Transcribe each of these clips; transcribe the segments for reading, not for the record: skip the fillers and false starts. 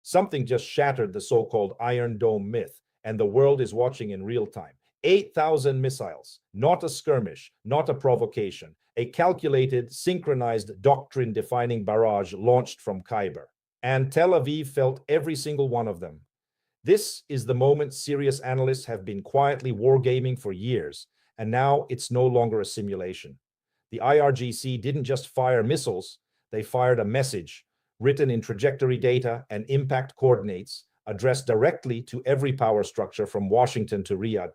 Something just shattered the so-called Iron Dome myth, and the world is watching in real time. 8,000 missiles, not a skirmish, not a provocation, a calculated, synchronized, doctrine-defining barrage launched from Khyber. And Tel Aviv felt every single one of them. This is the moment serious analysts have been quietly wargaming for years, and now it's no longer a simulation. The IRGC didn't just fire missiles, they fired a message, written in trajectory data and impact coordinates, addressed directly to every power structure from Washington to Riyadh.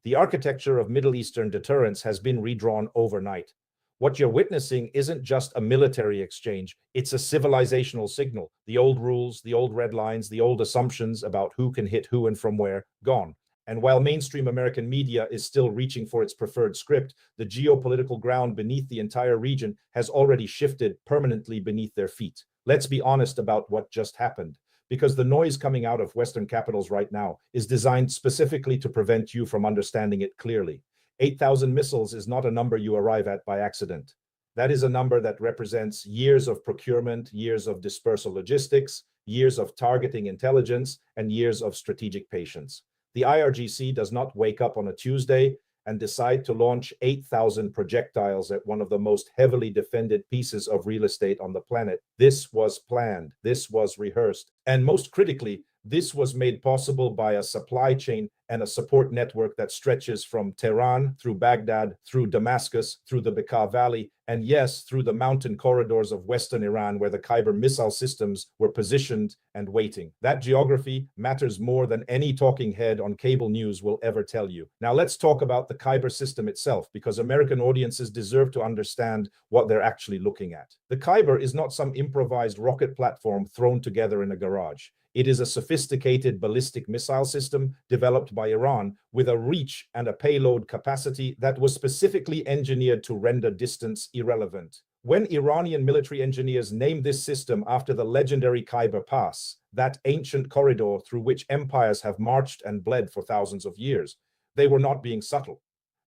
The architecture of Middle Eastern deterrence has been redrawn overnight. What you're witnessing isn't just a military exchange, it's a civilizational signal. The old rules, the old red lines, the old assumptions about who can hit who and from where, gone. And while mainstream American media is still reaching for its preferred script, the geopolitical ground beneath the entire region has already shifted permanently beneath their feet. Let's be honest about what just happened, because the noise coming out of Western capitals right now is designed specifically to prevent you from understanding it clearly. 8,000 missiles is not a number you arrive at by accident. That is a number that represents years of procurement, years of dispersal logistics, years of targeting intelligence, and years of strategic patience. The IRGC does not wake up on a Tuesday and decide to launch 8,000 projectiles at one of the most heavily defended pieces of real estate on the planet. This was planned, this was rehearsed, and most critically, this was made possible by a supply chain and a support network that stretches from Tehran through Baghdad, through Damascus, through the Bekaa Valley, and yes, through the mountain corridors of Western Iran where the Khyber missile systems were positioned and waiting. That geography matters more than any talking head on cable news will ever tell you. Now let's talk about the Khyber system itself, because American audiences deserve to understand what they're actually looking at. The Khyber is not some improvised rocket platform thrown together in a garage. It is a sophisticated ballistic missile system developed by Iran with a reach and a payload capacity that was specifically engineered to render distance irrelevant. When Iranian military engineers named this system after the legendary Khyber Pass, that ancient corridor through which empires have marched and bled for thousands of years, they were not being subtle.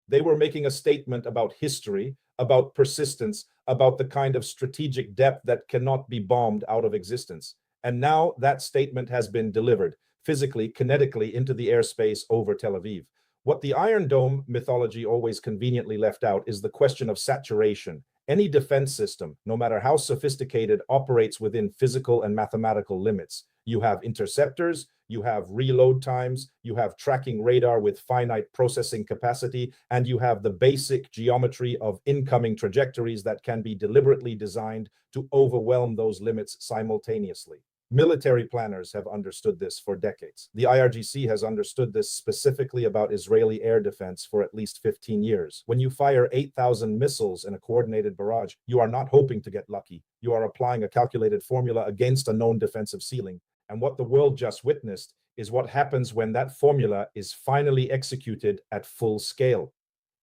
They were making a statement about history, about persistence, about the kind of strategic depth that cannot be bombed out of existence. And now that statement has been delivered, physically, kinetically, into the airspace over Tel Aviv. What the Iron Dome mythology always conveniently left out is the question of saturation. Any defense system, no matter how sophisticated, operates within physical and mathematical limits. You have interceptors, you have reload times, you have tracking radar with finite processing capacity, and you have the basic geometry of incoming trajectories that can be deliberately designed to overwhelm those limits simultaneously. Military planners have understood this for decades. The IRGC has understood this specifically about Israeli air defense for at least 15 years. When you fire 8,000 missiles in a coordinated barrage, you are not hoping to get lucky. You are applying a calculated formula against a known defensive ceiling. And what the world just witnessed is what happens when that formula is finally executed at full scale.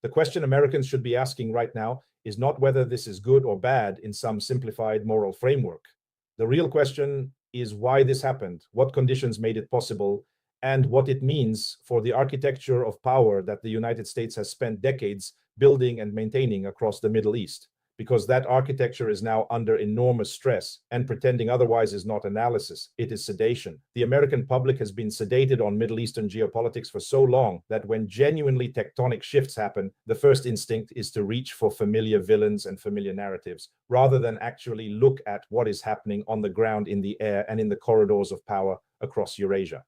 The question Americans should be asking right now is not whether this is good or bad in some simplified moral framework. The real question is why this happened, what conditions made it possible, and what it means for the architecture of power that the United States has spent decades building and maintaining across the Middle East. Because that architecture is now under enormous stress, and pretending otherwise is not analysis, it is sedation. The American public has been sedated on Middle Eastern geopolitics for so long that when genuinely tectonic shifts happen, the first instinct is to reach for familiar villains and familiar narratives, rather than actually look at what is happening on the ground, in the air, and in the corridors of power across Eurasia.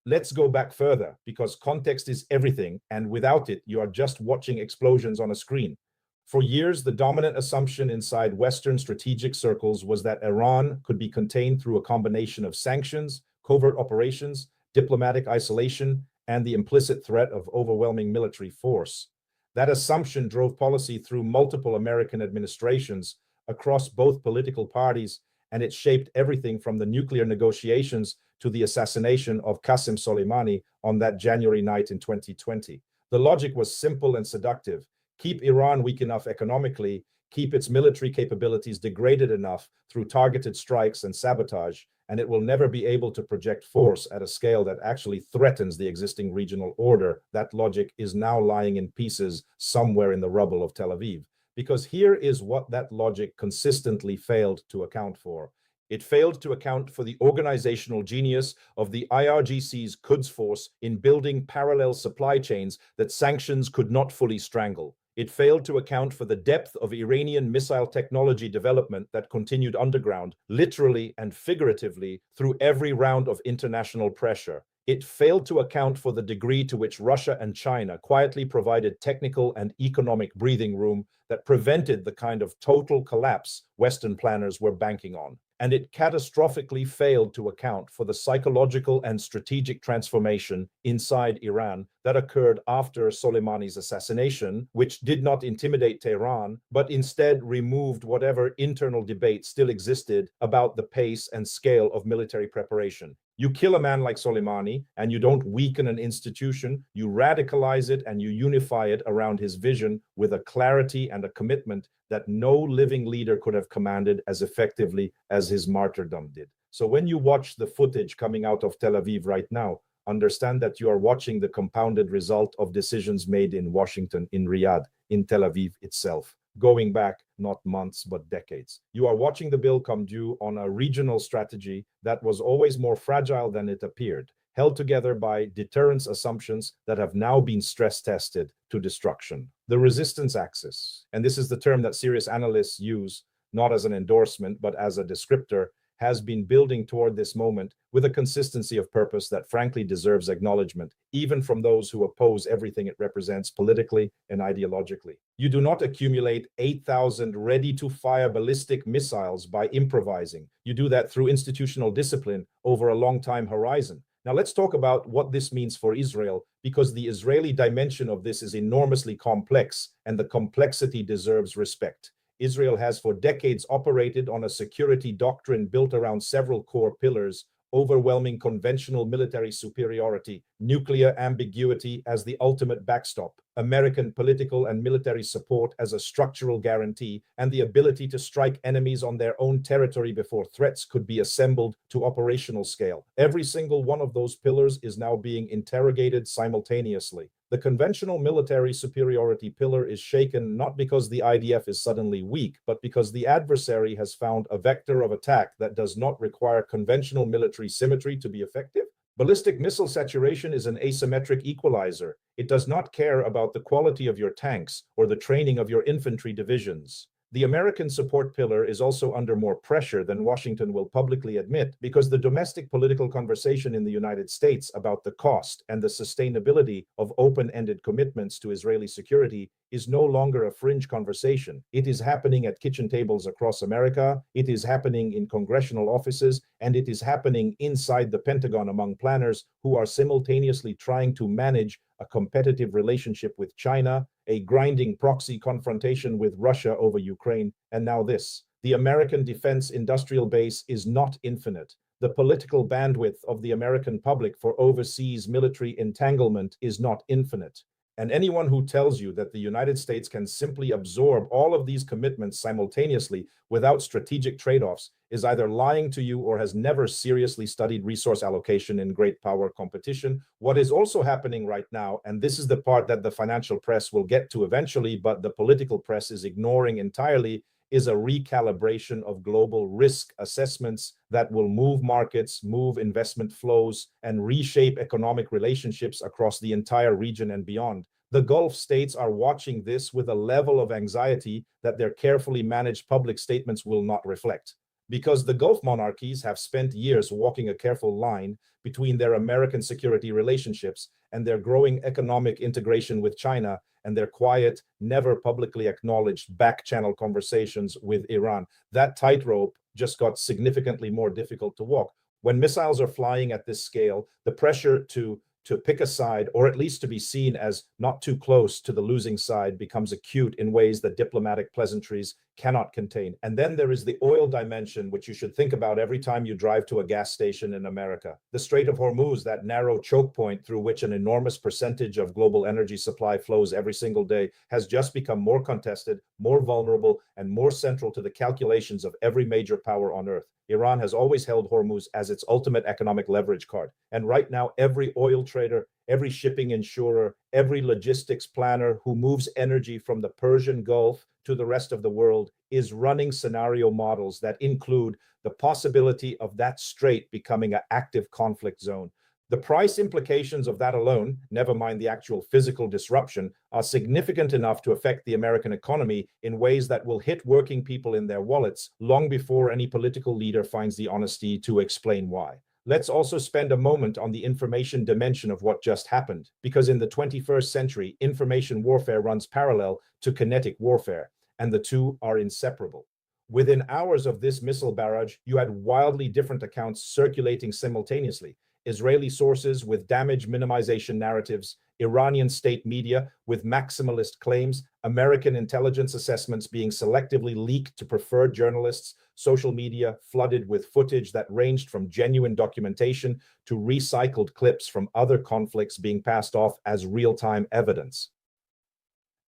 Let's go back further, because context is everything, and without it, you are just watching explosions on a screen. For years, the dominant assumption inside Western strategic circles was that Iran could be contained through a combination of sanctions, covert operations, diplomatic isolation, and the implicit threat of overwhelming military force. That assumption drove policy through multiple American administrations across both political parties, and it shaped everything from the nuclear negotiations to the assassination of Qasem Soleimani on that January night in 2020. The logic was simple and seductive. Keep Iran weak enough economically, keep its military capabilities degraded enough through targeted strikes and sabotage, and it will never be able to project force at a scale that actually threatens the existing regional order. That logic is now lying in pieces somewhere in the rubble of Tel Aviv. Because here is what that logic consistently failed to account for. It failed to account for the organizational genius of the IRGC's Quds force in building parallel supply chains that sanctions could not fully strangle. It failed to account for the depth of Iranian missile technology development that continued underground, literally and figuratively, through every round of international pressure. It failed to account for the degree to which Russia and China quietly provided technical and economic breathing room that prevented the kind of total collapse Western planners were banking on. And it catastrophically failed to account for the psychological and strategic transformation inside Iran that occurred after Soleimani's assassination, which did not intimidate Tehran, but instead removed whatever internal debate still existed about the pace and scale of military preparation. You kill a man like Soleimani, and you don't weaken an institution, you radicalize it and you unify it around his vision with a clarity and a commitment that no living leader could have commanded as effectively as his martyrdom did. So when you watch the footage coming out of Tel Aviv right now, understand that you are watching the compounded result of decisions made in Washington, in Riyadh, in Tel Aviv itself, going back not months, but decades. You are watching the bill come due on a regional strategy that was always more fragile than it appeared, held together by deterrence assumptions that have now been stress tested to destruction. The resistance axis, and this is the term that serious analysts use, not as an endorsement, but as a descriptor, has been building toward this moment with a consistency of purpose that frankly deserves acknowledgement, even from those who oppose everything it represents politically and ideologically. You do not accumulate 8,000 ready-to-fire ballistic missiles by improvising. You do that through institutional discipline over a long time horizon. Now let's talk about what this means for Israel, because the Israeli dimension of this is enormously complex, and the complexity deserves respect. Israel has for decades operated on a security doctrine built around several core pillars: overwhelming conventional military superiority, nuclear ambiguity as the ultimate backstop, American political and military support as a structural guarantee, and the ability to strike enemies on their own territory before threats could be assembled to operational scale. Every single one of those pillars is now being interrogated simultaneously. The conventional military superiority pillar is shaken not because the IDF is suddenly weak, but because the adversary has found a vector of attack that does not require conventional military symmetry to be effective. Ballistic missile saturation is an asymmetric equalizer. It does not care about the quality of your tanks or the training of your infantry divisions. The American support pillar is also under more pressure than Washington will publicly admit, because the domestic political conversation in the United States about the cost and the sustainability of open-ended commitments to Israeli security is no longer a fringe conversation. It is happening at kitchen tables across America, it is happening in congressional offices, and it is happening inside the Pentagon among planners who are simultaneously trying to manage a competitive relationship with China, a grinding proxy confrontation with Russia over Ukraine, and now this. The American defense industrial base is not infinite. The political bandwidth of the American public for overseas military entanglement is not infinite. And anyone who tells you that the United States can simply absorb all of these commitments simultaneously without strategic trade-offs is either lying to you or has never seriously studied resource allocation in great power competition. What is also happening right now, and this is the part that the financial press will get to eventually, but the political press is ignoring entirely, is a recalibration of global risk assessments that will move markets, move investment flows, and reshape economic relationships across the entire region and beyond. The Gulf states are watching this with a level of anxiety that their carefully managed public statements will not reflect, because the Gulf monarchies have spent years walking a careful line between their American security relationships and their growing economic integration with China and their quiet, never publicly acknowledged back-channel conversations with Iran. That tightrope just got significantly more difficult to walk. When missiles are flying at this scale, the pressure to pick a side, or at least to be seen as not too close to the losing side, becomes acute in ways that diplomatic pleasantries cannot contain. And then there is the oil dimension, which you should think about every time you drive to a gas station in America. The Strait of Hormuz, that narrow choke point through which an enormous percentage of global energy supply flows every single day, has just become more contested, more vulnerable, and more central to the calculations of every major power on earth. Iran has always held Hormuz as its ultimate economic leverage card. And right now, every oil trader, every shipping insurer, every logistics planner who moves energy from the Persian Gulf to the rest of the world is running scenario models that include the possibility of that strait becoming an active conflict zone. The price implications of that alone, never mind the actual physical disruption, are significant enough to affect the American economy in ways that will hit working people in their wallets long before any political leader finds the honesty to explain why. Let's also spend a moment on the information dimension of what just happened, because in the 21st century, information warfare runs parallel to kinetic warfare, and the two are inseparable. Within hours of this missile barrage, you had wildly different accounts circulating simultaneously. Israeli sources with damage minimization narratives, Iranian state media with maximalist claims, American intelligence assessments being selectively leaked to preferred journalists, social media flooded with footage that ranged from genuine documentation to recycled clips from other conflicts being passed off as real-time evidence.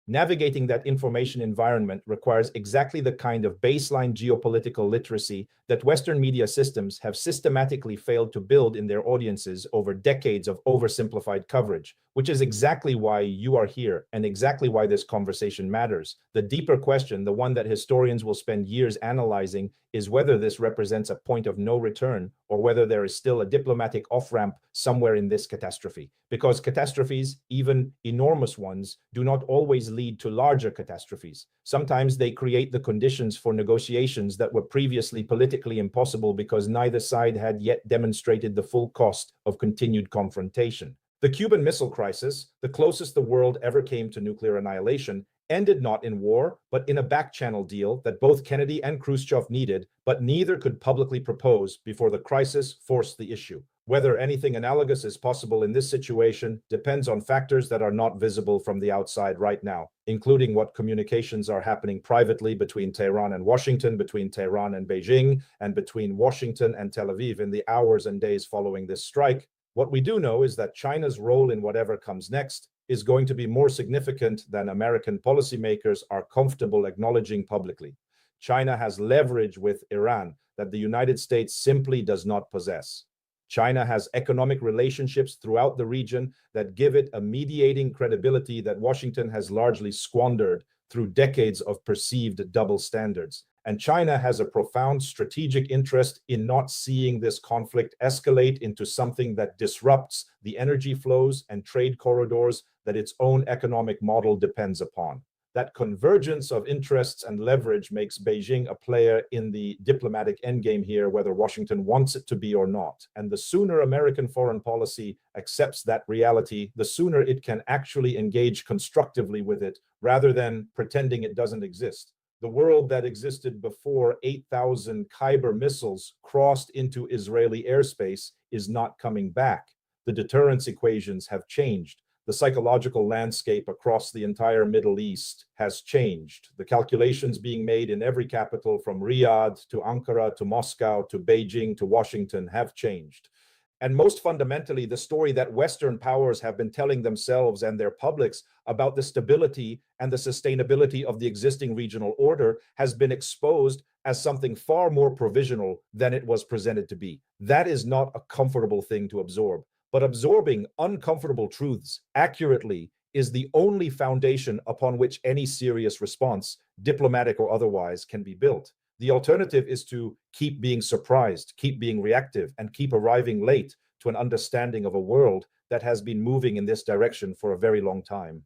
Navigating that information environment requires exactly the kind of baseline geopolitical literacy that Western media systems have systematically failed to build in their audiences over decades of oversimplified coverage, which is exactly why you are here and exactly why this conversation matters. The deeper question, the one that historians will spend years analyzing, is whether this represents a point of no return or whether there is still a diplomatic off-ramp somewhere in this catastrophe. Because catastrophes, even enormous ones, do not always lead to larger catastrophes. Sometimes they create the conditions for negotiations that were previously politically impossible because neither side had yet demonstrated the full cost of continued confrontation. The Cuban Missile Crisis, the closest the world ever came to nuclear annihilation, ended not in war, but in a back-channel deal that both Kennedy and Khrushchev needed, but neither could publicly propose before the crisis forced the issue. Whether anything analogous is possible in this situation depends on factors that are not visible from the outside right now, including what communications are happening privately between Tehran and Washington, between Tehran and Beijing, and between Washington and Tel Aviv in the hours and days following this strike. What we do know is that China's role in whatever comes next is going to be more significant than American policymakers are comfortable acknowledging publicly. China has leverage with Iran that the United States simply does not possess. China has economic relationships throughout the region that give it a mediating credibility that Washington has largely squandered through decades of perceived double standards. And China has a profound strategic interest in not seeing this conflict escalate into something that disrupts the energy flows and trade corridors that its own economic model depends upon. That convergence of interests and leverage makes Beijing a player in the diplomatic endgame here, whether Washington wants it to be or not. And the sooner American foreign policy accepts that reality, the sooner it can actually engage constructively with it, rather than pretending it doesn't exist. The world that existed before 8,000 Khyber missiles crossed into Israeli airspace is not coming back. The deterrence equations have changed. The psychological landscape across the entire Middle East has changed. The calculations being made in every capital from Riyadh to Ankara to Moscow to Beijing to Washington have changed. And most fundamentally, the story that Western powers have been telling themselves and their publics about the stability and the sustainability of the existing regional order has been exposed as something far more provisional than it was presented to be. That is not a comfortable thing to absorb. But absorbing uncomfortable truths accurately is the only foundation upon which any serious response, diplomatic or otherwise, can be built. The alternative is to keep being surprised, keep being reactive, and keep arriving late to an understanding of a world that has been moving in this direction for a very long time.